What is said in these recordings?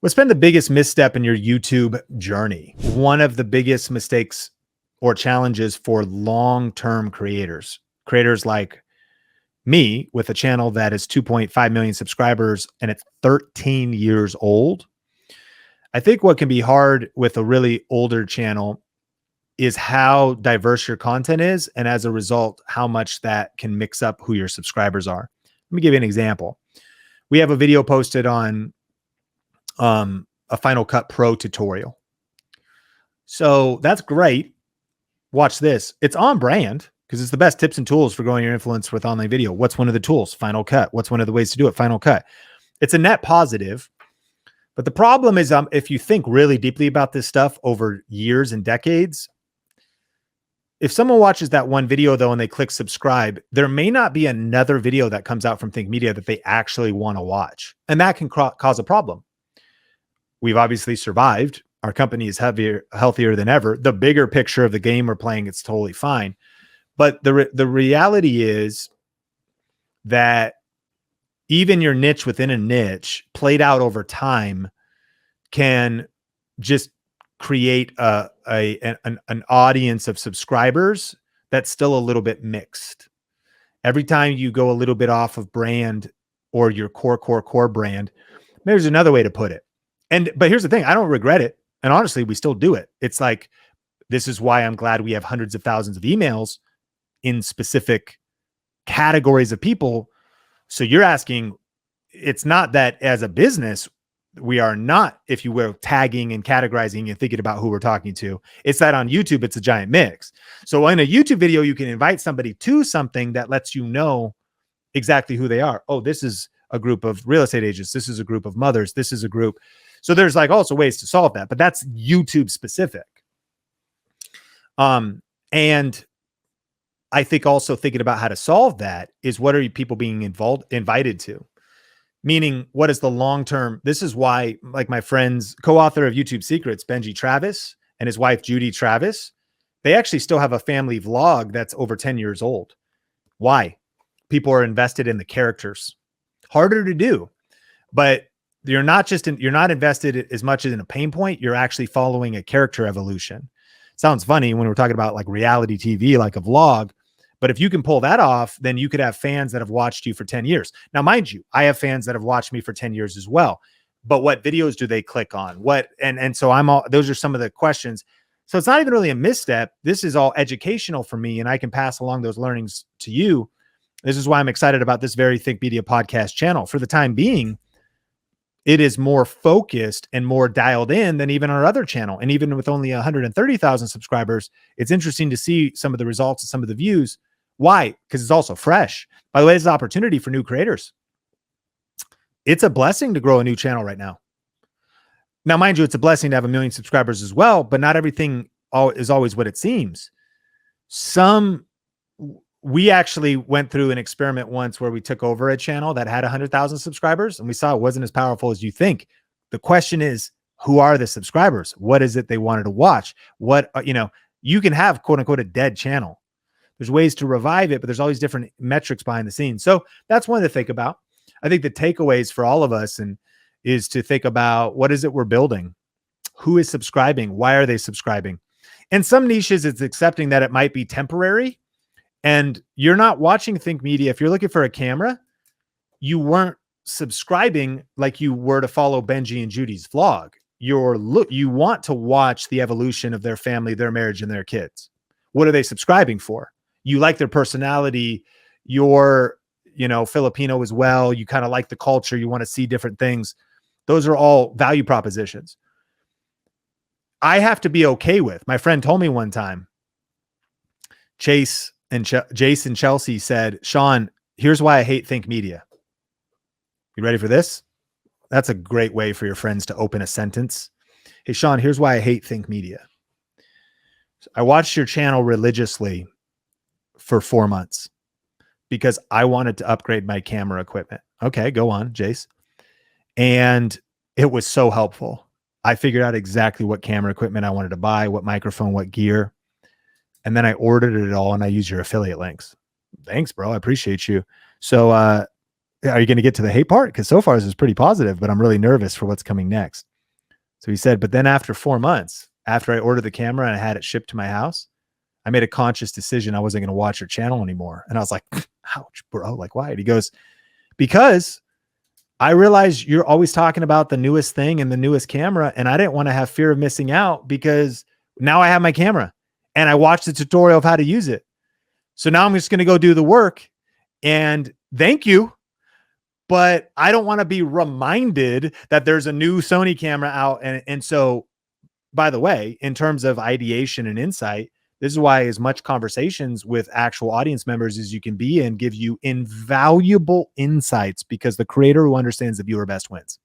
What's been the biggest misstep in your YouTube journey? One of the biggest mistakes or challenges for long-term creators like me with a channel that is 2.5 million subscribers and it's 13 years old. I think what can be hard with a really older channel is how diverse your content is. And as a result, how much that can mix up who your subscribers are. Let me give you an example. We have a video posted on a Final Cut Pro tutorial. So that's great. Watch this. It's on brand because it's the best tips and tools for growing your influence with online video. What's one of the tools? Final Cut. What's one of the ways to do it? Final Cut. It's a net positive. But the problem is if you think really deeply about this stuff over years and decades, if someone watches that one video though and they click subscribe, there may not be another video that comes out from Think Media that they actually want to watch. And that can cause a problem. We've obviously survived. Our company is healthier than ever. The bigger picture of the game we're playing, it's totally fine. But the reality is that even your niche within a niche played out over time can just create an audience of subscribers that's still a little bit mixed. Every time you go a little bit off of brand or your core brand, there's another way to put it. But here's the thing, I don't regret it. And honestly, we still do it. It's like, this is why I'm glad we have hundreds of thousands of emails in specific categories of people. So you're asking, it's not that as a business, we are not, if you will, tagging and categorizing and thinking about who we're talking to. It's that on YouTube, it's a giant mix. So in a YouTube video, you can invite somebody to something that lets you know exactly who they are. Oh, this is a group of real estate agents. This is a group of mothers. This is a group. So there's like also ways to solve that, but that's YouTube specific. And I think also thinking about how to solve that is, what are people being invited to? Meaning, what is the long-term? This is why, like my friend's co-author of YouTube Secrets, Benji Travis, and his wife, Judy Travis, they actually still have a family vlog that's over 10 years old. Why? People are invested in the characters. Harder to do, but you're not invested as much as in a pain point. You're actually following a character evolution. Sounds funny when we're talking about like reality TV, like a vlog, but if you can pull that off, then you could have fans that have watched you for 10 years. Now, mind you, I have fans that have watched me for 10 years as well, but what videos do they click on? So those are some of the questions. So it's not even really a misstep. This is all educational for me, and I can pass along those learnings to you. This is why I'm excited about this very Think Media podcast channel. For the time being, it is more focused and more dialed in than even our other channel. And even with only 130,000 subscribers, it's interesting to see some of the results and some of the views. Why? Because it's also fresh. By the way, it's an opportunity for new creators. It's a blessing to grow a new channel right now. Now, mind you, it's a blessing to have 1 million subscribers as well, but not everything is always what it seems. We actually went through an experiment once where we took over a channel that had 100,000 subscribers, and we saw it wasn't as powerful as you think. The question is, who are the subscribers? What is it they wanted to watch? You can have quote unquote a dead channel. There's ways to revive it, but there's always different metrics behind the scenes. So that's one to think about. I think the takeaways for all of us is to think about, what is it we're building? Who is subscribing? Why are they subscribing? In some niches, it's accepting that it might be temporary. And you're not watching Think Media. If you're looking for a camera, you weren't subscribing like you were to follow Benji and Judy's vlog. You want to watch the evolution of their family, their marriage, and their kids. What are they subscribing for? You like their personality. You're, Filipino as well. You kind of like the culture. You want to see different things. Those are all value propositions. I have to be okay with. My friend told me one time, Jason Chelsea said, Sean, here's why I hate Think Media. You ready for this? That's a great way for your friends to open a sentence. Hey, Sean, here's why I hate Think Media. I watched your channel religiously for 4 months because I wanted to upgrade my camera equipment. Okay, go on, Jace. And it was so helpful. I figured out exactly what camera equipment I wanted to buy, what microphone, what gear. And then I ordered it all and I used your affiliate links. Thanks, bro. I appreciate you. So, are you going to get to the hate part? Because so far this is pretty positive, but I'm really nervous for what's coming next. So he said, but then after 4 months, after I ordered the camera and I had it shipped to my house, I made a conscious decision I wasn't going to watch your channel anymore. And I was like, ouch, bro. Like, why? And he goes, because I realized you're always talking about the newest thing and the newest camera. And I didn't want to have fear of missing out because now I have my camera and I watched the tutorial of how to use it. So now I'm just going to go do the work and thank you. But I don't want to be reminded that there's a new Sony camera out. And so, by the way, in terms of ideation and insight, this is why as much conversations with actual audience members as you can be in give you invaluable insights, because the creator who understands the viewer best wins.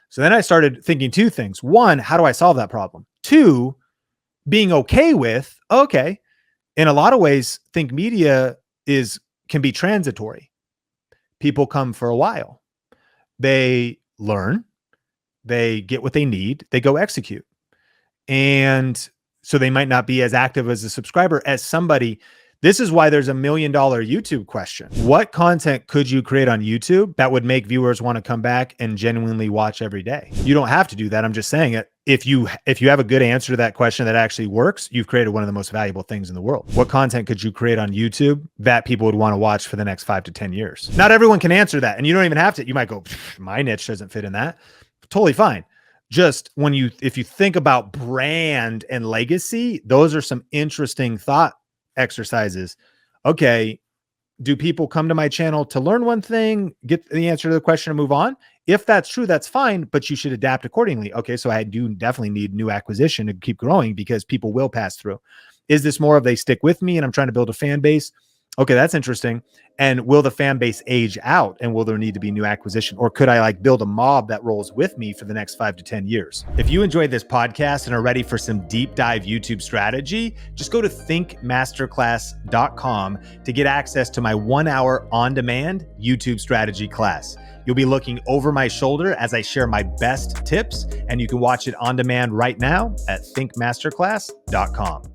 So then I started thinking two things. One, how do I solve that problem? Two, being okay with, okay, in a lot of ways, think media can be transitory. People come for a while. They learn, they get what they need, they go execute. And so they might not be as active as a subscriber as somebody. This is why there's $1 million YouTube question. What content could you create on YouTube that would make viewers want to come back and genuinely watch every day? You don't have to do that. I'm just saying it. If you have a good answer to that question that actually works, you've created one of the most valuable things in the world. What content could you create on YouTube that people would want to watch for the next 5 to 10 years? Not everyone can answer that. And you don't even have to. You might go, my niche doesn't fit in that. Totally fine. Just if you think about brand and legacy, those are some interesting thought exercises. Okay, do people come to my channel to learn one thing, get the answer to the question, and move on? If that's true, that's fine, but you should adapt accordingly. Okay, so I do definitely need new acquisition to keep growing because people will pass through. Is this more of they stick with me and I'm trying to build a fan base? Okay, that's interesting. And will the fan base age out and will there need to be new acquisition? Or could I build a mob that rolls with me for the next 5 to 10 years? If you enjoyed this podcast and are ready for some deep dive YouTube strategy, just go to thinkmasterclass.com to get access to my 1-hour on-demand YouTube strategy class. You'll be looking over my shoulder as I share my best tips, and you can watch it on demand right now at thinkmasterclass.com.